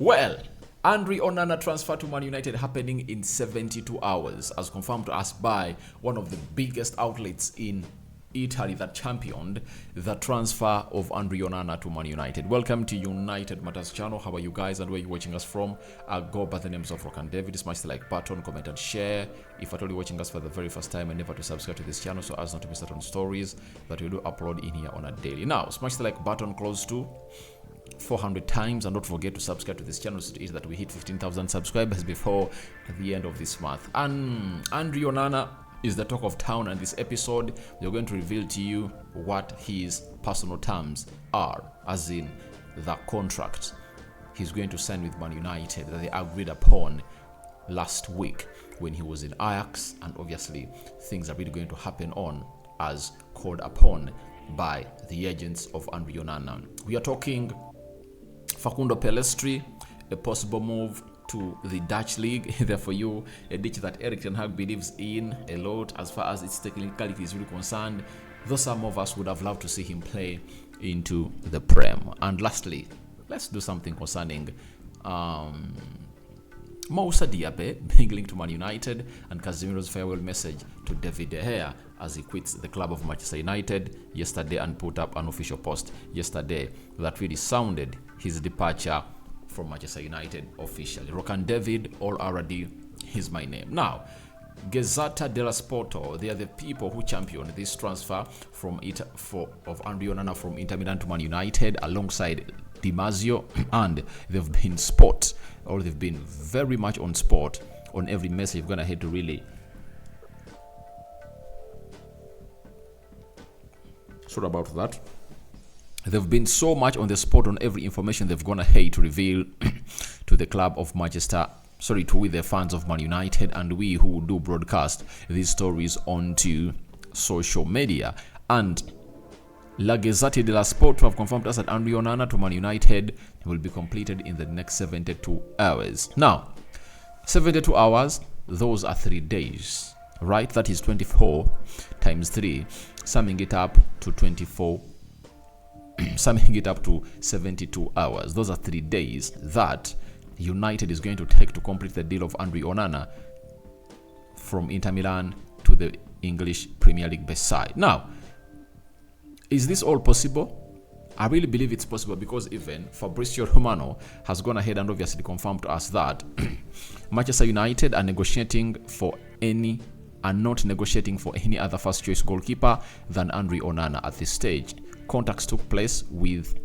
Well, Andre Onana transfer to Man United happening in 72 hours, as confirmed to us by one of the biggest outlets in Italy that championed the transfer of Andre Onana to Man United. Welcome to United Matters channel. How are you guys and where are you watching us from? Go by the names of Rock and David. Smash the like button, comment and share. If at all you're watching us for the very first time, and never to subscribe to this channel so as not to miss out on stories that we do upload in here on a daily. Now, smash the like button close to 400 times and don't forget to subscribe to this channel so that we hit 15,000 subscribers before the end of this month. And Andre Onana is the talk of town, and this episode we're going to reveal to you what his personal terms are, as in the contract he's going to sign with Man United that they agreed upon last week when he was in Ajax, and obviously things are really going to happen on as called upon by the agents of Andre Onana. We are talking Facundo Pellistri, a possible move to the Dutch league. There for you, a ditch that Erik ten Hag believes in a lot as far as its technicality is really concerned, though some of us would have loved to see him play into the Prem. And lastly, let's do something concerning Moussa Diaby being linked to Man United, and Casemiro's farewell message to David De Gea as he quits the club of Manchester United yesterday and put up an official post yesterday that really sounded his departure from Manchester United officially. Rock and David, all already, is my name. Now, Gazzetta dello Sport, they are the people who championed this transfer of Andre Onana from Inter Milan to Man United alongside Di Marzio, and they've been very much on sport on every message. You're gonna have to really sorry about that. They've been so much on the spot on every information they've gone ahead to reveal to the club of to the fans of Man United, and we who do broadcast these stories onto social media. And La Gazzetta dello Sport have confirmed us that Andre Onana to Man United will be completed in the next 72 hours. Now, 72 hours, those are 3 days, right? That is 24 times 3, summing it up to 72 hours. Those are 3 days that United is going to take to complete the deal of Andre Onana from Inter Milan to the English Premier League best side. Now, is this all possible? I really believe it's possible, because even Fabrizio Romano has gone ahead and obviously confirmed to us that Manchester United are not negotiating for any other first choice goalkeeper than Andre Onana at this stage. Contacts took place with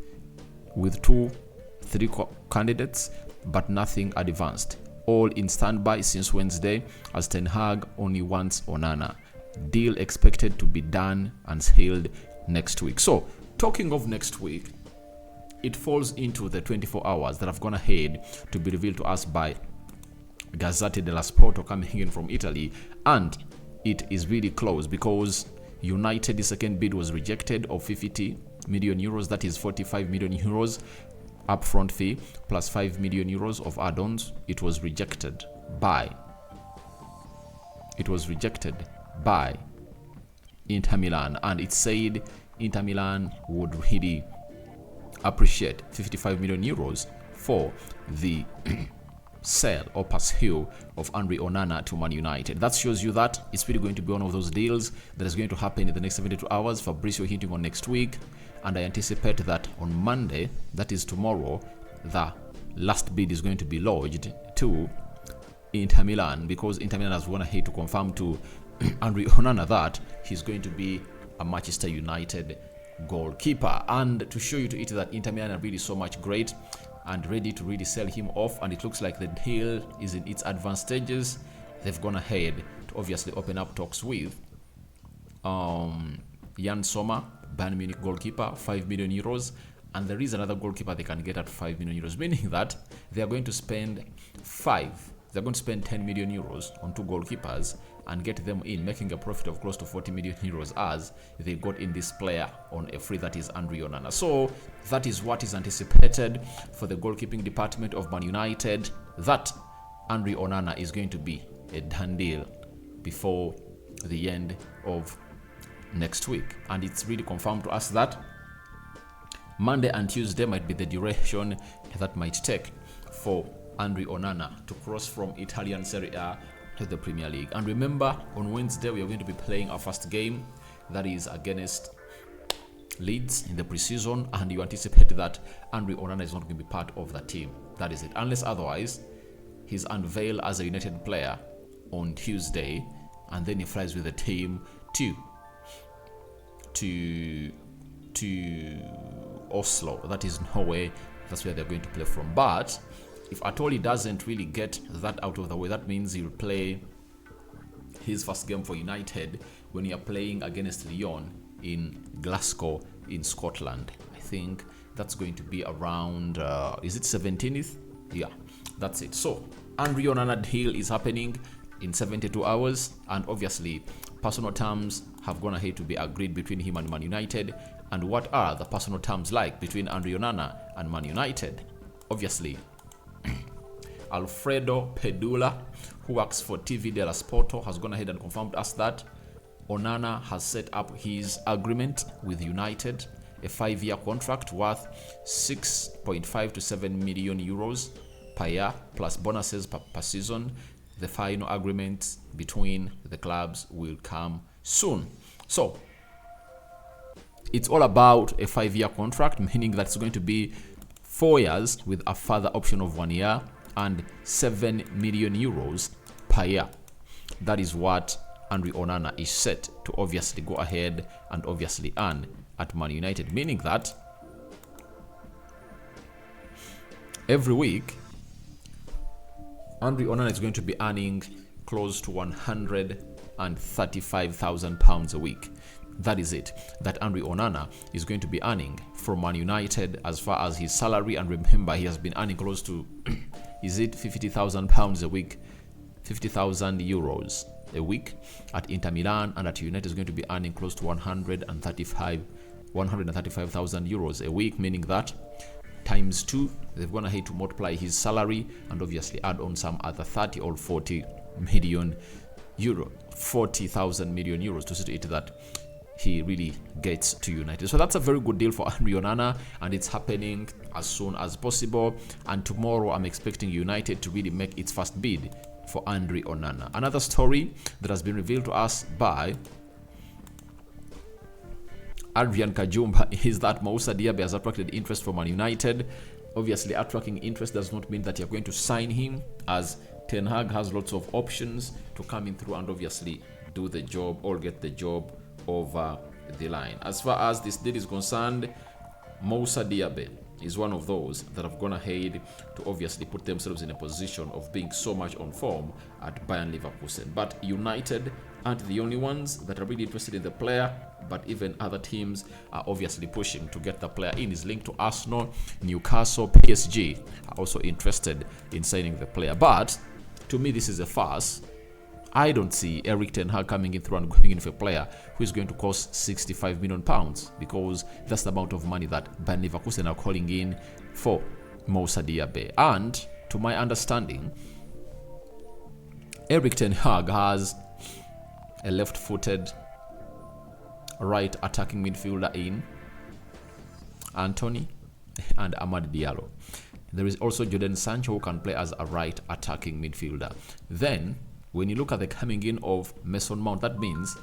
3 candidates, but nothing advanced. All in standby since Wednesday, as Ten Hag only wants Onana. Deal expected to be done and sealed next week. So, talking of next week, it falls into the 24 hours that have gone ahead to be revealed to us by Gazzetta dello Sport coming in from Italy, and it is really close because United's second bid was rejected of 50 million euros. That is 45 million euros upfront fee plus 5 million euros of add-ons. It was rejected by Inter Milan, and it said Inter Milan would really appreciate 55 million euros for the sale or pursuit of Andre Onana to Man United. That shows you that it's really going to be one of those deals that is going to happen in the next 72 hours. Fabrizio hinting on next week, and I anticipate that on Monday, that is tomorrow, the last bid is going to be lodged to Inter Milan, because Inter Milan has gone ahead to confirm to Andre Onana that he's going to be a Manchester United goalkeeper, and to show you to it that Inter Milan are really so much great and ready to really sell him off, and it looks like the deal is in its advanced stages. They've gone ahead to obviously open up talks with Jan Sommer, Bayern Munich goalkeeper, 5 million euros, and there is another goalkeeper they can get at 5 million euros, meaning that they are going to spend 10 million euros on 2 goalkeepers and get them in, making a profit of close to 40 million euros as they got in this player on a free, that is Andre Onana. So that is what is anticipated for the goalkeeping department of Man United, that Andre Onana is going to be a done deal before the end of next week. And it's really confirmed to us that Monday and Tuesday might be the duration that might take for Andre Onana to cross from Italian Serie A to the Premier League. And remember, on Wednesday we are going to be playing our first game, that is against Leeds in the preseason, and you anticipate that Andre Onana is not going to be part of the team. That is it, unless otherwise he's unveiled as a United player on Tuesday, and then he flies with the team to Oslo. That is Norway. That's where they're going to play from. But if at all he doesn't really get that out of the way, that means he'll play his first game for United when you're playing against Lyon in Glasgow in Scotland. I think that's going to be around is it 17th? Yeah, that's it. So Andre Onana deal is happening in 72 hours, and obviously personal terms have gone ahead to be agreed between him and Man United. And what are the personal terms like between Andre Onana and Man United? Obviously, Alfredo Pedula, who works for TV Della Sporto, has gone ahead and confirmed us that Onana has set up his agreement with United, a 5-year contract worth 6.5 to 7 million euros per year, plus bonuses per season. The final agreement between the clubs will come soon. So it's all about a 5-year contract, meaning that it's going to be 4 years with a further option of 1 year and 7 million euros per year. That is what Andre Onana is set to obviously go ahead and obviously earn at Man United, meaning that every week Andre Onana is going to be earning close to £135,000 a week. That is it, that Andre Onana is going to be earning from Man United as far as his salary. And remember, he has been earning close to is it £50,000 a week, 50,000 euros a week at Inter Milan, and at United is going to be earning close to 135,000 euros a week, meaning that times 2, they've gone ahead to multiply his salary and obviously add on some other 30 or 40,000 million euros to see to it that he really gets to United. So that's a very good deal for Andre Onana, and it's happening as soon as possible. And tomorrow I'm expecting United to really make its first bid for Andre Onana. Another story that has been revealed to us by Adrian Kajumba is that Moussa Diaby has attracted interest from Man United. Obviously, attracting interest does not mean that you're going to sign him, as Ten Hag has lots of options to come in through and obviously do the job or get the job over the line. As far as this deal is concerned, Moussa Diaby is one of those that have gone ahead to obviously put themselves in a position of being so much on form at Bayern Leverkusen. But United aren't the only ones that are really interested in the player, but even other teams are obviously pushing to get the player in. Is linked to Arsenal, Newcastle, PSG are also interested in signing the player. But to me, this is a farce. I don't see Erik Ten Hag coming in through and going in for a player who is going to cost £65 million, because that's the amount of money that Bayern Leverkusen are calling in for Moussa Diaby. And to my understanding, Erik Ten Hag has a left-footed right attacking midfielder in Anthony and Amad Diallo. There is also Jadon Sancho, who can play as a right attacking midfielder. Then when you look at the coming in of Mason Mount, that means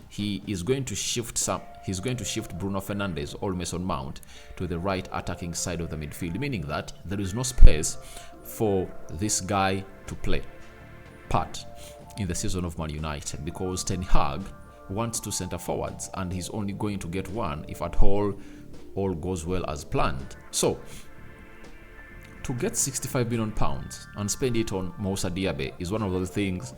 he is going to shift Bruno Fernandes or Mason Mount to the right attacking side of the midfield, meaning that there is no space for this guy to play part in the season of Man United, because Ten Hag wants 2 center forwards and he's only going to get 1 if at all goes well as planned. So to get £65 million and spend it on Moussa Diaby is one of those things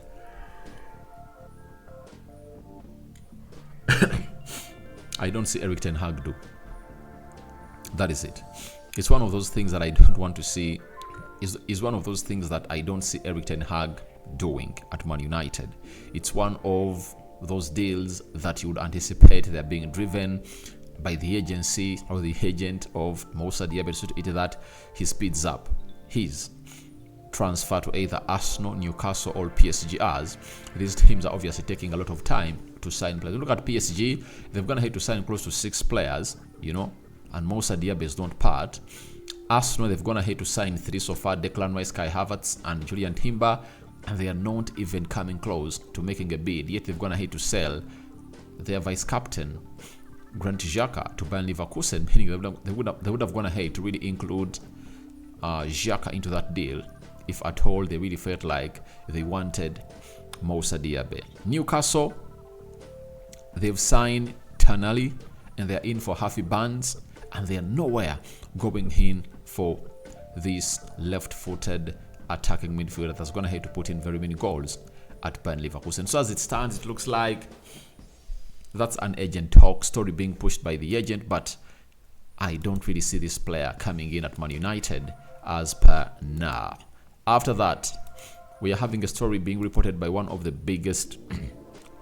I don't see Erik Ten Hag do. That is it. It's one of those things that I don't want to see. Is one of those things that I don't see Erik Ten Hag doing at Man United. It's one of those deals that you would anticipate they're being driven by the agency or the agent of Moussa Diaby, so that he speeds up his transfer to either Arsenal, Newcastle or PSG, as these teams are obviously taking a lot of time to sign players. Look at PSG, they've gone ahead to sign close to 6 players, and Moussa Diaby is not part. Arsenal, they've gone ahead to sign 3 so far: Declan Rice, Kai Havertz, and Julian Timber, and they are not even coming close to making a bid. Yet they've gone ahead to sell their vice captain, Granit Xhaka, to Bayern Leverkusen, meaning they would have gone ahead to really include Xhaka into that deal if at all they really felt like they wanted Moussa Diaby. Newcastle, they've signed Tonali, and they're in for Harvey Barnes, and they are nowhere going in for this left-footed attacking midfielder that's going ahead to put in very many goals at Bayern Leverkusen. So as it stands, it looks like that's an agent talk story being pushed by the agent, but I don't really see this player coming in at Man United as per now. After that, we are having a story being reported by one of the biggest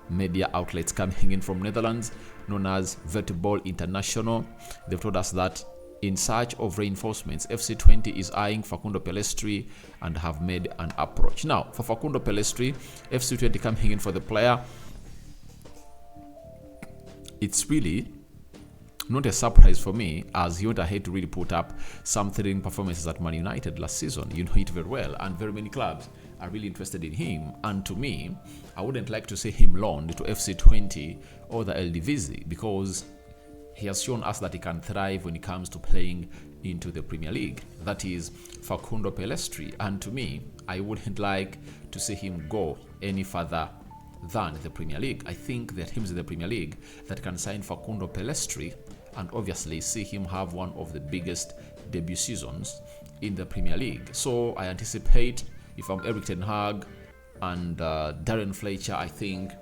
media outlets coming in from Netherlands, known as Vertebal International. They've told us that in search of reinforcements, FC20 is eyeing Facundo Pellistri and have made an approach. Now, for Facundo Pellistri, FC20 coming in for the player, it's really not a surprise for me, as he went ahead to really put up some thrilling performances at Man United last season. You know it very well, and very many clubs are really interested in him. And to me, I wouldn't like to see him loaned to FC20 or the Eredivisie, because he has shown us that he can thrive when it comes to playing into the Premier League. That is Facundo Pellistri. And to me, I wouldn't like to see him go any further than the Premier League. I think there are teams in the Premier League that can sign Facundo Pellistri and obviously see him have one of the biggest debut seasons in the Premier League. So I anticipate, if I'm Erik ten Hag and Darren Fletcher, I think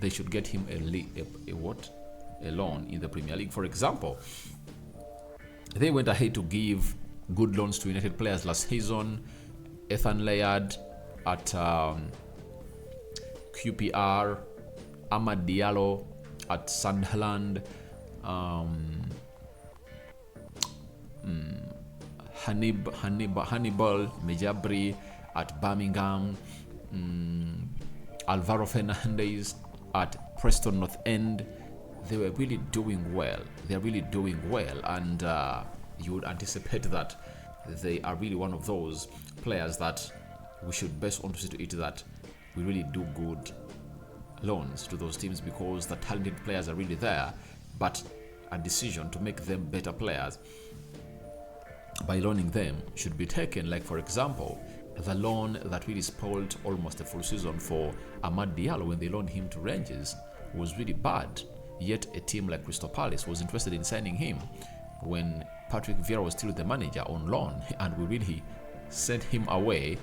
they should get him a loan in the Premier League. For example, they went ahead to give good loans to United players last season. Ethan Laird at QPR, Amad Diallo at Sunderland, Hannibal Mejabri at Birmingham, Alvaro Fernandez at Preston North End. They were really doing well. They're really doing well, and you would anticipate that they are really one of those players that we should best on to see to it that we really do good loans to those teams, because the talented players are really there, but a decision to make them better players by loaning them should be taken. Like, for example, the loan that really spoiled almost a full season for Amad Diallo when they loaned him to Rangers was really bad. Yet a team like Crystal Palace was interested in signing him when Patrick Vieira was still the manager on loan, and we really sent him away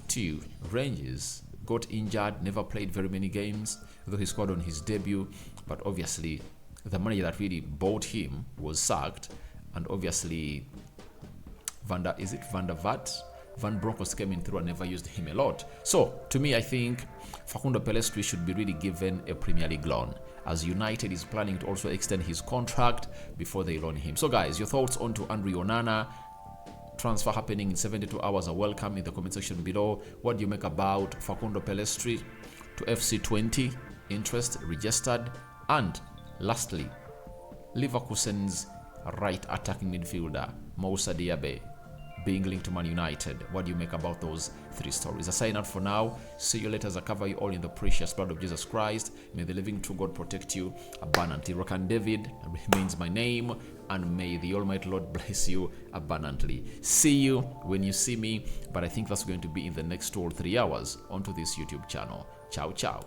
to Rangers. Got injured, never played very many games, though he scored on his debut. But obviously, the manager that really bought him was sacked, and obviously, Van Bronckhorst came in through and never used him a lot. So, to me, I think Facundo Pellistri should be really given a Premier League loan, as United is planning to also extend his contract before they loan him. So, guys, your thoughts on to Andre Onana transfer happening in 72 hours are welcome in the comment section below. What do you make about Facundo Pellistri to FC20? Interest registered. And lastly, Leverkusen's right attacking midfielder Moussa Diaby being linked to Man United. What do you make about those three stories? I sign out for now. See you later as I cover you all in the precious blood of Jesus Christ. May the living true God protect you abundantly. Rokan David remains my name, and may the Almighty Lord bless you abundantly. See you when you see me, but I think that's going to be in the next 2 or 3 hours onto this YouTube channel. Ciao, ciao.